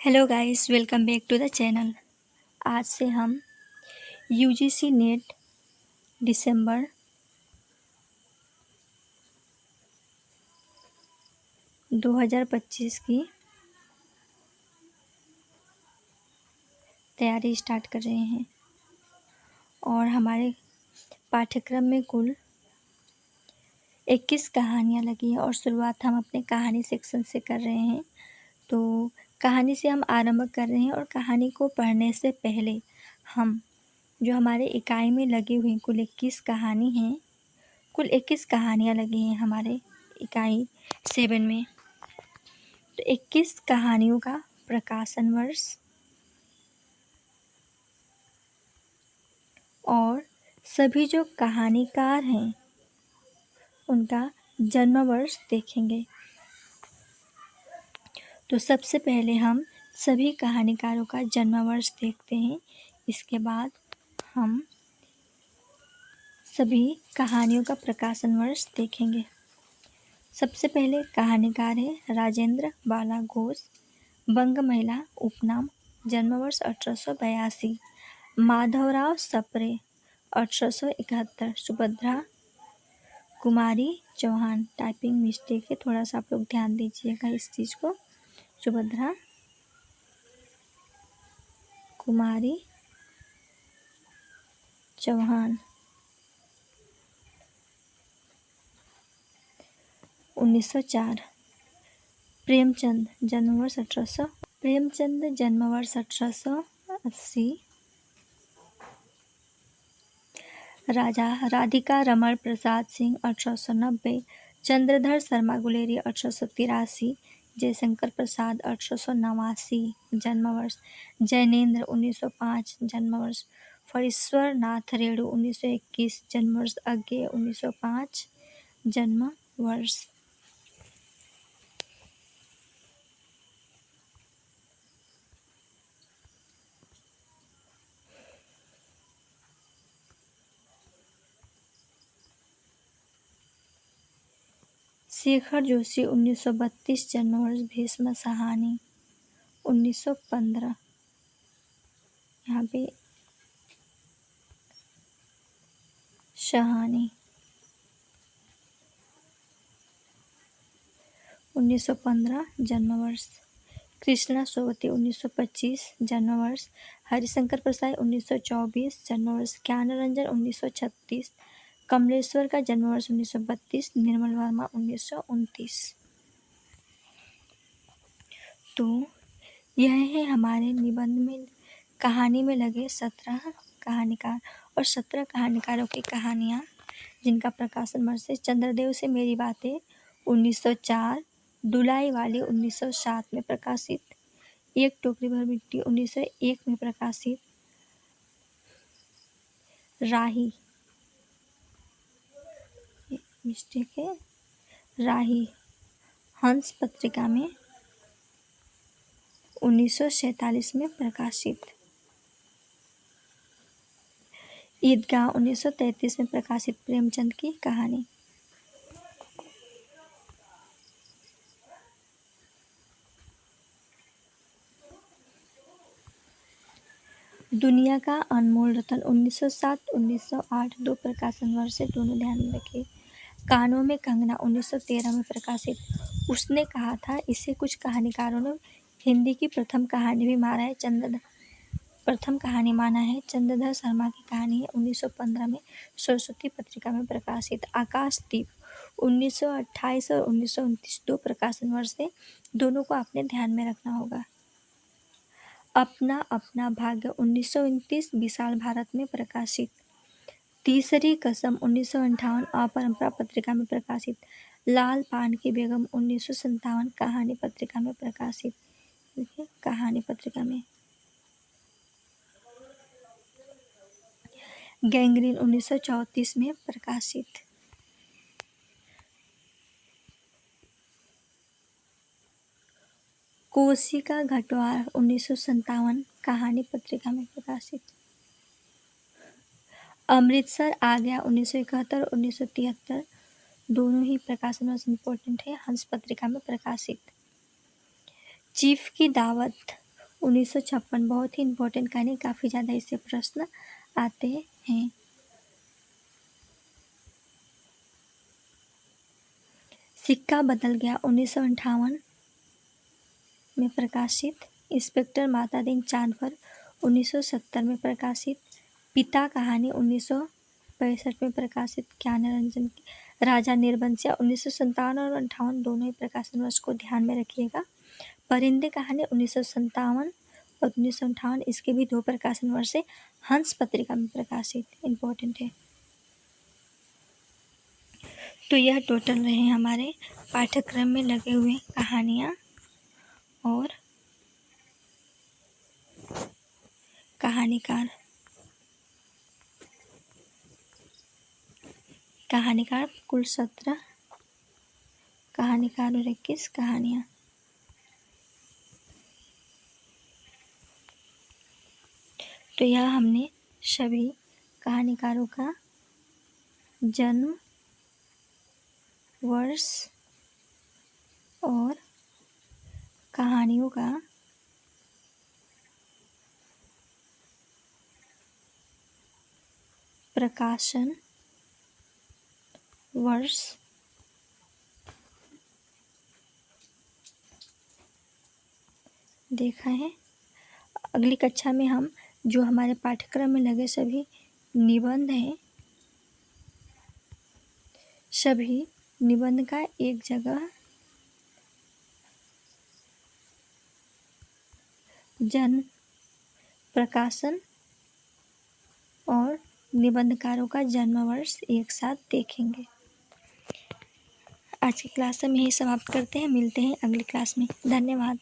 Hello guys, welcome back to the channel. आज से हम यूजीसी नेट दिसंबर 2025 की तैयारी स्टार्ट कर रहे हैं और हमारे पाठ्यक्रम में कुल 21 कहानियाँ लगी हैं और शुरुआत हम अपने कहानी सेक्शन से कर रहे हैं। तो कहानी से हम आरंभ कर रहे हैं और कहानी को पढ़ने से पहले हम जो हमारे इकाई में लगी हुई कुल 21 कहानी हैं, कुल 21 कहानियाँ लगी हैं हमारे इकाई 7 में। तो 21 कहानियों का प्रकाशन वर्ष और सभी जो कहानीकार हैं उनका जन्म वर्ष देखेंगे। तो सबसे पहले हम सभी कहानीकारों का जन्म वर्ष देखते हैं। इसके बाद हम सभी कहानियों का प्रकाशन वर्ष देखेंगे। सबसे पहले कहानीकार है राजेंद्र बाला घोष, बंग महिला उपनाम, जन्म वर्ष 1882। माधवराव सप्रे 1871। सुभद्रा कुमारी चौहान, टाइपिंग मिस्टेक है, थोड़ा सा आप लोग ध्यान दीजिएगा इस चीज़ को। सुभद्रा कुमारी चौहान 1904। प्रेमचंद जन्म वर्ष 1800। प्रेमचंद जन्म वर्ष 1880। राजा राधिका रमण प्रसाद सिंह 1890। चंद्रधर शर्मा गुलेरी 1883। जयशंकर प्रसाद 1889 जन्म वर्ष। जैनेन्द्र 1905 जन्म वर्ष। फणीश्वर नाथ रेणु 1921 जन्म वर्ष। अज्ञेय 1905 जन्म वर्ष। शेखर जोशी 1932 जन्म वर्ष। भीष्म सहानी 1915। यहाँ पे शहानी 1915 जन्म वर्ष। कृष्णा सोवती 1925 जन्म वर्ष। हरिशंकर प्रसाद 1924 जन्म वर्ष। ज्ञान रंजन 1936। कमलेश्वर का जन्म वर्ष 1932। निर्मल वर्मा 1929। तो यह है हमारे निबंध में कहानी में लगे 17 कहानीकार और 17 कहानीकारों की कहानियाँ जिनका प्रकाशन वर्ष है। चंद्रदेव से मेरी बातें 1904। दुलाई वाली 1907 में प्रकाशित। एक टोकरी भर मिट्टी 1901 में प्रकाशित। राही मिस्टेक है, राही हंस पत्रिका में 1947 में प्रकाशित। ईदगाह 1933 में प्रकाशित प्रेमचंद की कहानी। दुनिया का अनमोल रतन 1907 1908 दो प्रकाशन वर्ष से दोनों ध्यान में रखिए। कानों में कंगना 1913 में प्रकाशित। उसने कहा था इसे कुछ कहानीकारों ने हिंदी की प्रथम कहानी भी माना है। प्रथम कहानी माना है। चंद्रधर शर्मा की कहानी है 1915 में सरस्वती पत्रिका में प्रकाशित। आकाशदीप 1928 और 1929 दो प्रकाशन वर्ष से दोनों को अपने ध्यान में रखना होगा। अपना अपना भाग्य 1929 विशाल भारत में प्रकाशित। तीसरी कसम 1958 अपरंपरा पत्रिका में प्रकाशित। लाल पान की बेगम 1957 कहानी पत्रिका में प्रकाशित। देखिए कहानी पत्रिका में। गैंग्रीन 1934 में प्रकाशित। कोशिका घटवार 1957 कहानी पत्रिका में प्रकाशित। अमृतसर आ गया 1971 1973 दोनों ही प्रकाशन वर्ष इम्पोर्टेंट है। हंस पत्रिका में प्रकाशित। चीफ की दावत 1956 बहुत ही इम्पोर्टेंट कहानी, काफ़ी ज़्यादा इससे प्रश्न आते हैं। सिक्का बदल गया 1958 में प्रकाशित। इंस्पेक्टर माता दिन चांद पर 1970 में प्रकाशित। पिता कहानी 1965 में प्रकाशित। ज्ञानरंजन राजा निर्बंसिया 1957 और 58 दोनों ही प्रकाशन वर्ष को ध्यान में रखिएगा। परिंदे कहानी 1957 और 1958, इसके भी 2 प्रकाशन वर्ष है। हंस पत्रिका में प्रकाशित, इम्पोर्टेंट है। तो यह टोटल रहे हमारे पाठ्यक्रम में लगे हुए कहानियाँ और कहानीकार कुल 17 कहानीकार और 21 कहानियाँ। तो यह हमने सभी कहानीकारों का जन्म, वर्ष और कहानियों का प्रकाशन वर्ष देखा है। अगली कक्षा में हम जो हमारे पाठ्यक्रम में लगे सभी निबंध हैं, सभी निबंध का एक जगह जन्म, प्रकाशन और निबंधकारों का जन्म वर्ष एक साथ देखेंगे। आज की क्लास हम यही समाप्त करते हैं। मिलते हैं अगली क्लास में। धन्यवाद।